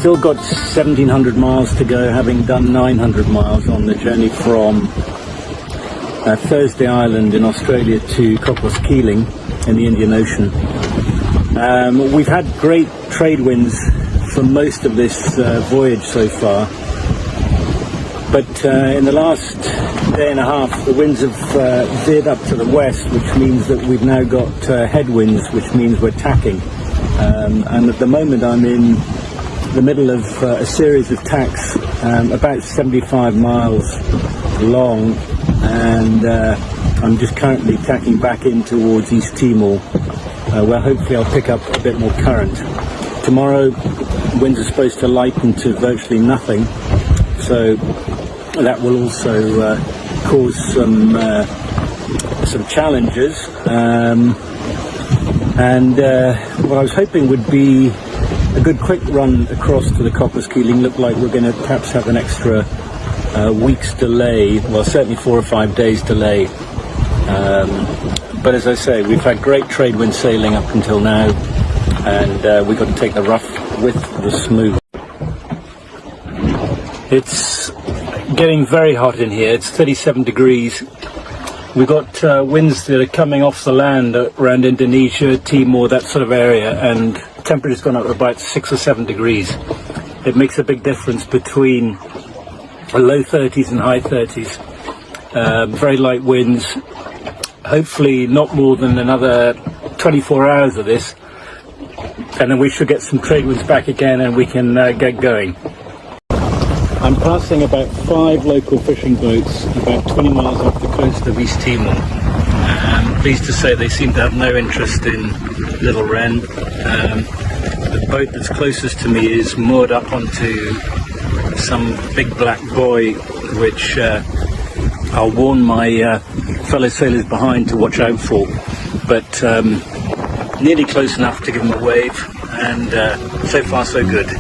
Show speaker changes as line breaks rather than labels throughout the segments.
still got 1,700 miles to go, having done 900 miles on the journey from Thursday Island in Australia to Copos Keeling in the Indian Ocean. We've had great trade winds for most of this voyage so far, but in the last day and a half the winds have veered up to the west, which means that we've now got headwinds, which means we're tacking. And at the moment I'm in the middle of a series of tacks about 75 miles long, and I'm just currently tacking back in towards East Timor, where hopefully I'll pick up a bit more current. Tomorrow winds are supposed to lighten to virtually nothing, so that will also cause some challenges. And what I was hoping would be a good quick run across to the Copos Keeling. Looked like we're going to perhaps have an extra week's delay, well certainly 4 or 5 days delay. But as I say, we've had great trade wind sailing up until now, and we've got to take the rough with the smooth. It's getting very hot in here. It's 37 degrees. We've got winds that are coming off the land around Indonesia, Timor, that sort of area, and temperature's gone up to about 6 or 7 degrees. It makes a big difference between low 30s and high 30s. Very light winds. Hopefully not more than another 24 hours of this, and then we should get some trade winds back again and we can get going. I'm passing about 5 local fishing boats about 20 miles off the coast of East Timor. I'm pleased to say they seem to have no interest in little wren. The boat that's closest to me is moored up onto some big black buoy, which I'll warn my fellow sailors behind to watch out for, but nearly close enough to give them a wave, and so far so good.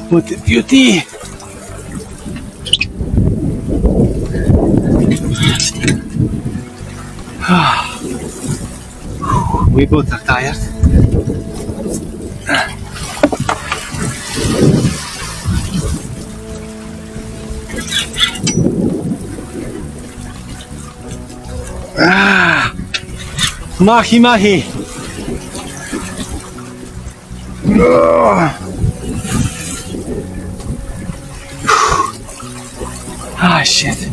What a beauty! We both are tired. Mahi mahi! Ah, shit.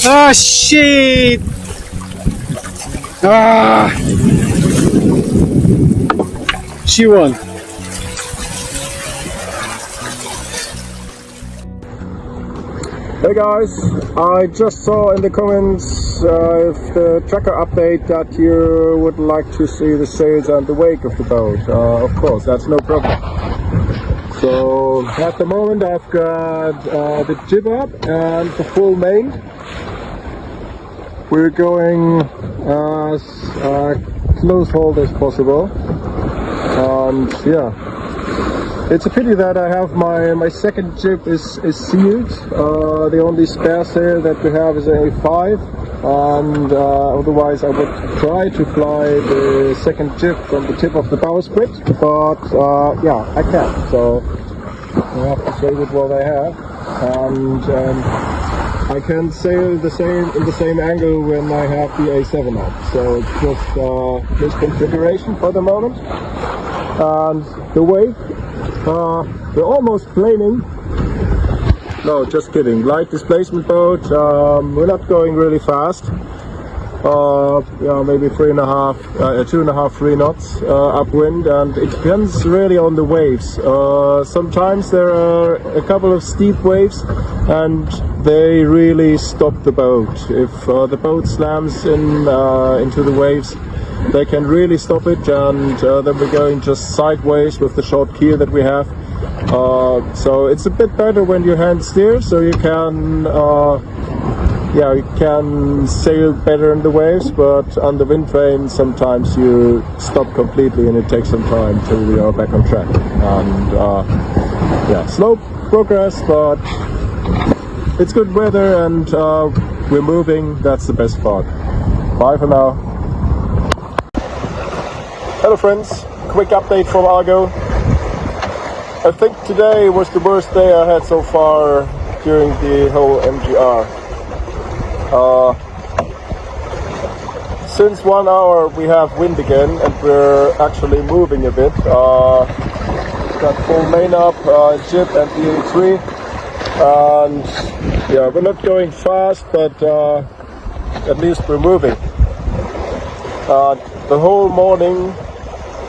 Ah, shit! Ah! She won.
Hey guys, I just saw in the comments the tracker update that you would like to see the sails and the wake of the boat. Of course, that's no problem. So at the moment I've got the jib up and the full main. We're going as close hold as possible, and yeah, It's a pity that I have my second jib is sealed. The only spare sail that we have is an A5, and otherwise I would try to fly the second jib from the tip of the bowsprit, but yeah, I can't. So I have to sail with what I have, and I can sail in the same angle when I have the A7 up. So it's just misconfiguration for the moment. And the wake, we're almost planing. No, just kidding. Light displacement boat. We're not going really fast. Yeah, maybe 2.5, 3 knots upwind, and it depends really on the waves. Sometimes there are a couple of steep waves, and they really stop the boat. If the boat slams into the waves, they can really stop it, and then we're going just sideways with the short keel that we have. So it's a bit better when you hand steer, so you can you can sail better in the waves, but on the wind vane sometimes you stop completely and it takes some time till we are back on track. And yeah, slow progress, but it's good weather and we're moving. That's the best part. Bye for now. Hello friends, quick update from Argo. I think today was the worst day I had so far during the whole MGR. Since 1 hour we have wind again and we're actually moving a bit. Got full main up, jib and the A3, and yeah, we're not going fast, but at least we're moving. The whole morning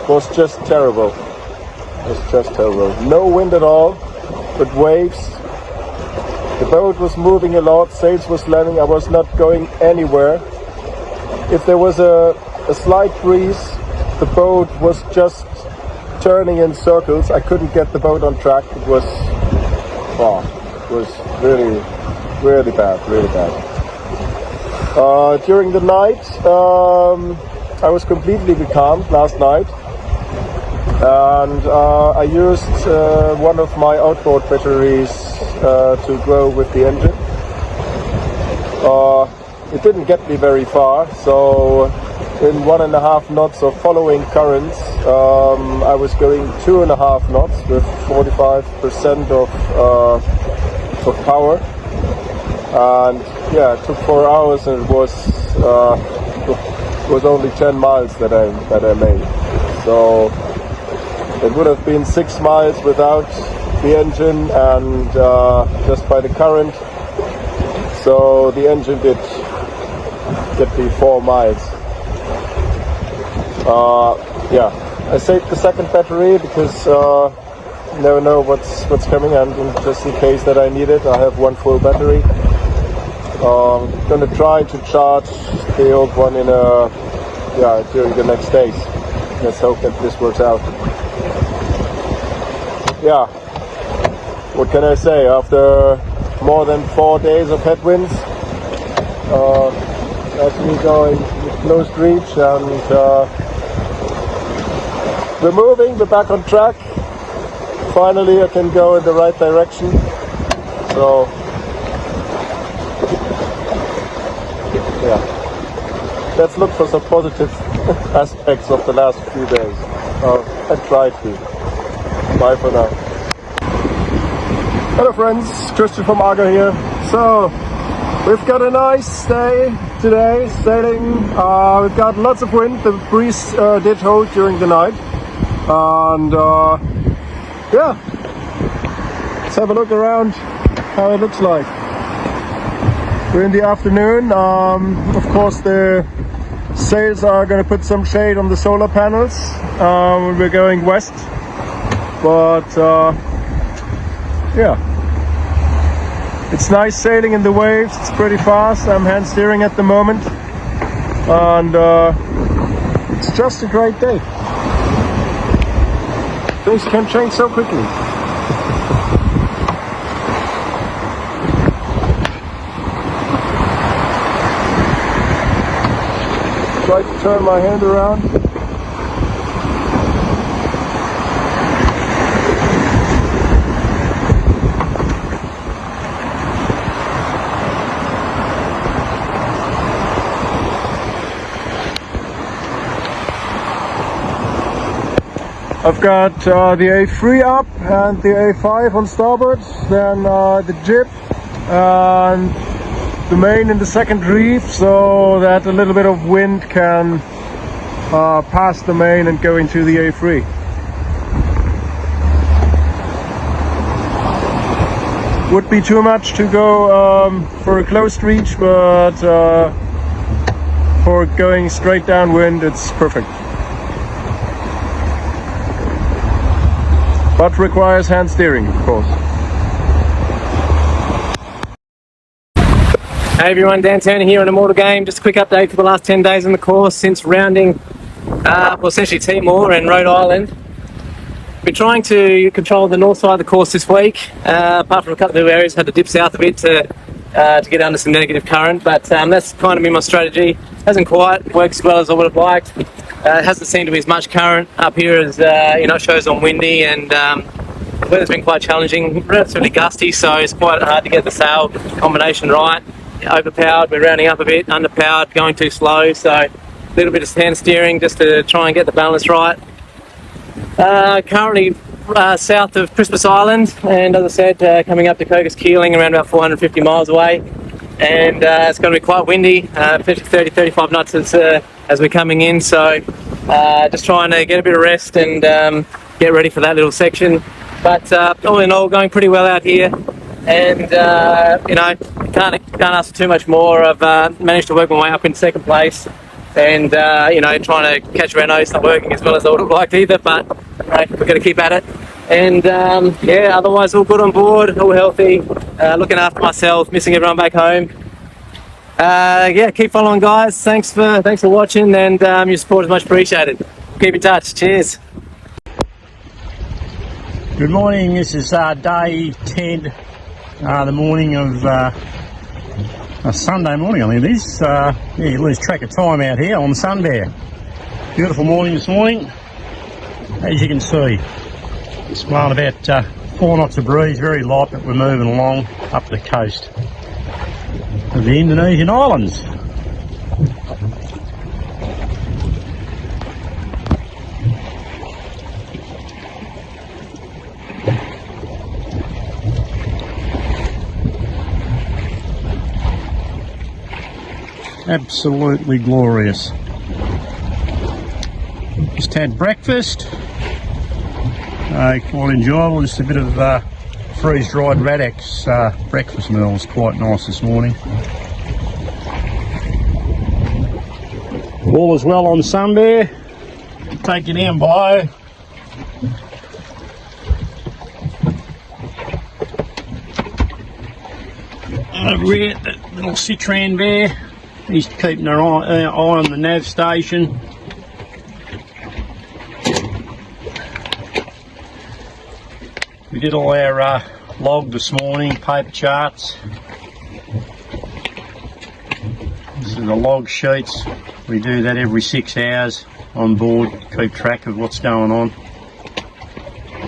was just terrible. No wind at all, but waves. The boat was moving a lot, sails were slamming, I was not going anywhere. If there was a slight breeze, the boat was just turning in circles. I couldn't get the boat on track. It was really, really bad. During the night, I was completely becalmed last night. And I used one of my outboard batteries to go with the engine. It didn't get me very far, so in 1.5 knots of following currents, I was going 2.5 knots with 45% of power. And yeah, it took 4 hours, and it was only 10 miles that I made. So it would have been 6 miles without the engine and just by the current. So the engine did get me 4 miles. Yeah, I saved the second battery because you never know what's coming, and just in case that I need it, I have one full battery. Gonna try to charge the old one during the next days. Let's hope that this works out. Yeah, what can I say? After more than 4 days of headwinds, actually going with closed reach, and we're moving, we're back on track. Finally I can go in the right direction. So yeah, let's look for some positive aspects of the last few days. I tried to. Bye for now. Hello friends, Christian from Argo here. So we've got a nice day today sailing. We've got lots of wind. The breeze did hold during the night, and yeah, let's have a look around how it looks like. We're in the afternoon. Of course the sails are going to put some shade on the solar panels when we're going west. But yeah, it's nice sailing in the waves. It's pretty fast. I'm hand steering at the moment, and it's just a great day. Things can change so quickly. Try to turn my hand around. I've got the A3 up and the A5 on starboard, then the jib and the main in the second reef, so that a little bit of wind can pass the main and go into the A3. Would be too much to go for a closed reach, but for going straight downwind it's perfect. But requires hand steering, of course.
Hey everyone, Dan Turner here on Immortal Game. Just a quick update for the last 10 days on the course since rounding, essentially Timor and Rhode Island. Been trying to control the north side of the course this week, apart from a couple of areas, had to dip south a bit to get under some negative current, but that's kind of been my strategy. Hasn't quite worked as well as I would have liked. It hasn't seemed to be as much current up here as it shows on windy, and the weather's been quite challenging, relatively gusty, so it's quite hard to get the sail combination right. Overpowered, we're rounding up a bit, underpowered, going too slow, so a little bit of hand steering just to try and get the balance right. Currently south of Christmas Island, and as I said, coming up to Cocos Keeling, around about 450 miles away, and it's going to be quite windy, 30-35 knots as we're coming in, so just trying to get a bit of rest and get ready for that little section. But all in all, going pretty well out here, and can't ask for too much more. I've managed to work my way up in second place, and trying to catch Renault. It's not working as well as I would have liked either, but we've got to keep at it. And otherwise all good on board, all healthy, looking after myself, missing everyone back home. Keep following, guys. Thanks for watching, and your support is much appreciated. Keep in touch. Cheers.
Good morning, this is day 10, the morning of a Sunday morning, I think it is. You lose track of time out here on Sun Bear. Beautiful morning this morning, as you can see. It's blowing about 4 knots of breeze, very light, but we're moving along up the coast of the Indonesian islands. Absolutely glorious. Just had breakfast. Quite enjoyable. Just a bit of freeze-dried Radix breakfast meal. Was quite nice this morning. All is well on Sun Bear. Take you down by over here, that little Citran bear. He's keeping an eye on the nav station. We did all our log this morning, paper charts. This is the log sheets. We do that every 6 hours on board, keep track of what's going on.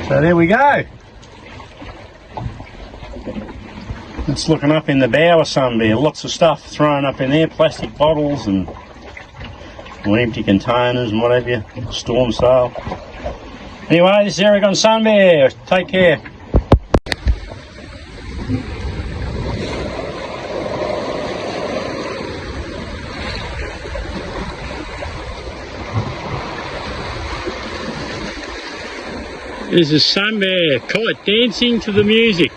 So there we go. It's looking up in the bow of Sun Bear, lots of stuff thrown up in there, plastic bottles and empty containers and whatever, storm sail. Anyway, this is Eric on Sun Bear, take care. This is Sun Bear, kite dancing to the music.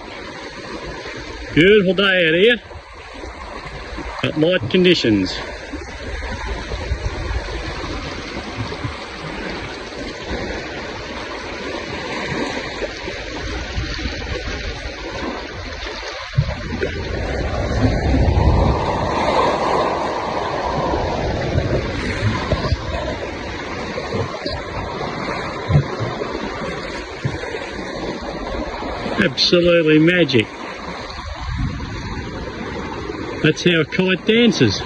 Beautiful day out here, but light conditions. Absolutely magic. That's how a kite dances.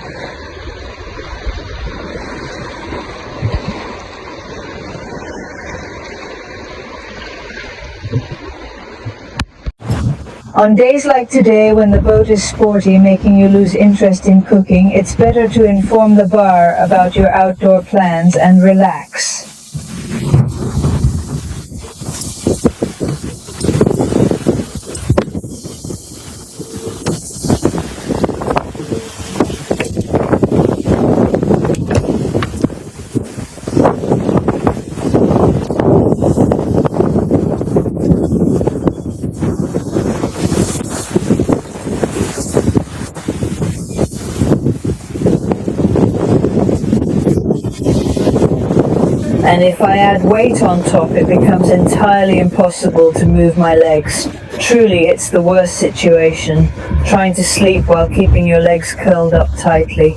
On days like today, when the boat is sporty, making you lose interest in cooking, it's better to inform the bar about your outdoor plans and relax. And if I add weight on top, it becomes entirely impossible to move my legs. Truly, it's the worst situation, trying to sleep while keeping your legs curled up tightly.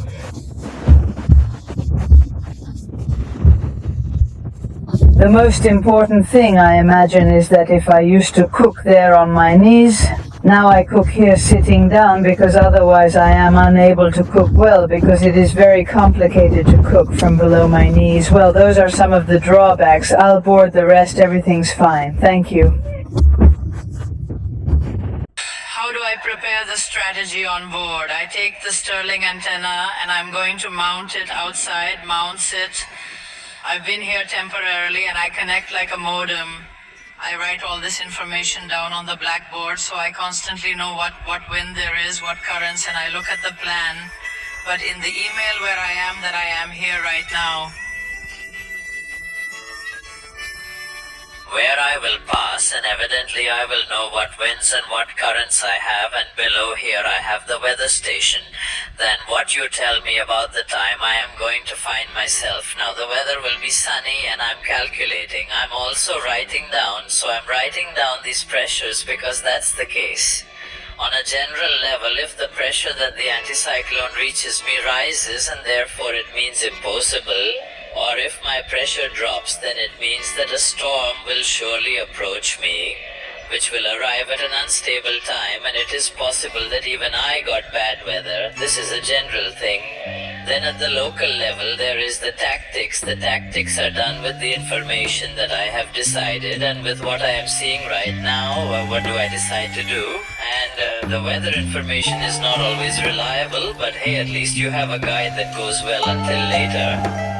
The most important thing, I imagine, is that if I used to cook there on my knees, now I cook here sitting down, because otherwise I am unable to cook well, because it is very complicated to cook from below my knees. Well, those are some of the drawbacks. I'll board the rest. Everything's fine. Thank you.
How do I prepare the strategy on board? I take the Sterling antenna and I'm going to mount it outside, mounts it. I've been here temporarily and I connect like a modem. I write all this information down on the blackboard so I constantly know what wind there is, what currents, and I look at the plan. But in the email where that I am here right now, where I will pass, and evidently I will know what winds and what currents I have, and below here I have the weather station. Then what you tell me about the time I am going to find myself. Now the weather will be sunny and I'm calculating. I'm also writing down, so I'm writing down these pressures because that's the case. On a general level, if the pressure that the anticyclone reaches me rises and therefore it means impossible, or if my pressure drops, then it means that a storm will surely approach me, which will arrive at an unstable time, and it is possible that even I got bad weather. This is a general thing. Then at the local level, there is the tactics. The tactics are done with the information that I have decided, and with what I am seeing right now, what do I decide to do? And the weather information is not always reliable, but hey, at least you have a guide that goes well until later.